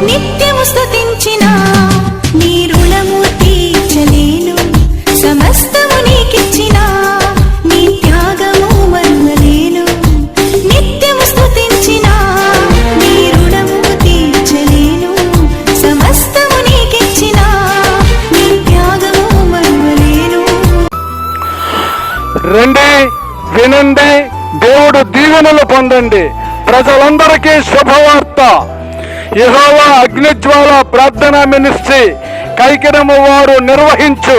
నిత్యము స్తుతించినా నీ రుణము తీర్చలేను. సమస్తము నీకిచ్చినా నీ త్యాగము మరువలేను. నిత్యము స్తుతించినా నీ రుణము తీర్చలేను. సమస్తము నీకిచ్చినా నీ త్యాగము మరువలేను. రండి, వినండి, దేవుడు దీవెనలు పొందండి. ప్రజలందరికీ శుభవార్త. యెహోవా అగ్నిజ్వాల ప్రార్థనా మినిస్ట్రీ కైకిరము వారు నిర్వహించు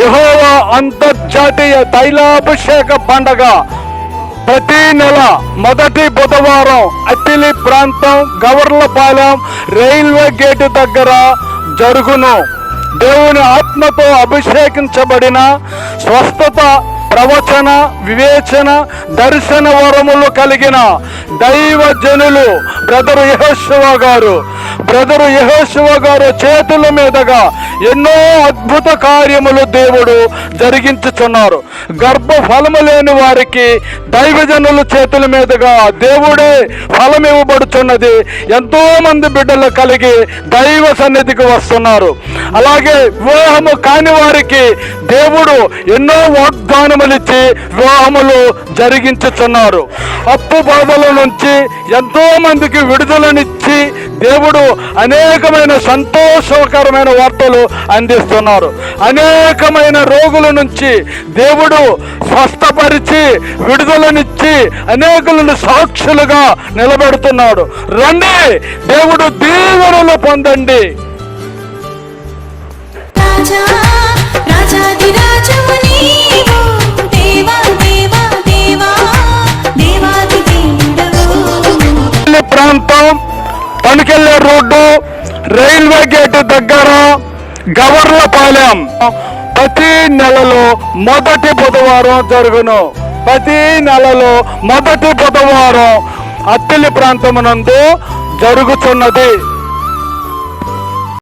యెహోవా అంతర్జాతీయ తైలాభిషేక పండగ ప్రతి నెల మొదటి బుధవారం అత్తిలి ప్రాంతం గవర్లపాలెం రైల్వే గేటు దగ్గర జరుగును. దేవుని ఆత్మతో అభిషేకించబడిన స్వస్థత, ప్రవచన, వివేచన, దర్శన వరములు కలిగిన దైవజనులు బ్రదర్ యెహోషువ గారు చేతుల మీదుగా ఎన్నో అద్భుత కార్యములు దేవుడు జరిగించుచున్నారు. గర్భ ఫలము లేని వారికి దైవజనుల చేతుల మీదుగా దేవుడే ఫలం ఇవ్వబడుచున్నది. ఎంతో మంది బిడ్డలు కలిగి దైవ సన్నిధికి వస్తున్నారు. అలాగే వివాహము కాని వారికి దేవుడు ఎన్నో వాగ్దానములిచ్చి వివాహములు జరిగించుచున్నారు. అప్పు బాధల నుంచి ఎంతో మందికి విడుదలనిచ్చి దేవుడు అనేకమైన సంతోషకరమైన వార్తలు అందిస్తున్నారు. అనేకమైన రోగుల నుంచి దేవుడు స్వస్థపరిచి విడుదలనిచ్చి అనేకులను సాక్షులుగా నిలబెడుతున్నాడు. రండి, దేవుడు దీవెనలు పొందండి. ప్రాంతం పనికెళ్ళే రోడ్డు రైల్వే గేటు దగ్గర గవర్లపాలెం ప్రతి నెలలో మొదటి బుధవారం జరుగును. ప్రతి నెలలో మొదటి బుధవారం అత్తిలి ప్రాంతమునందు జరుగుతున్నది.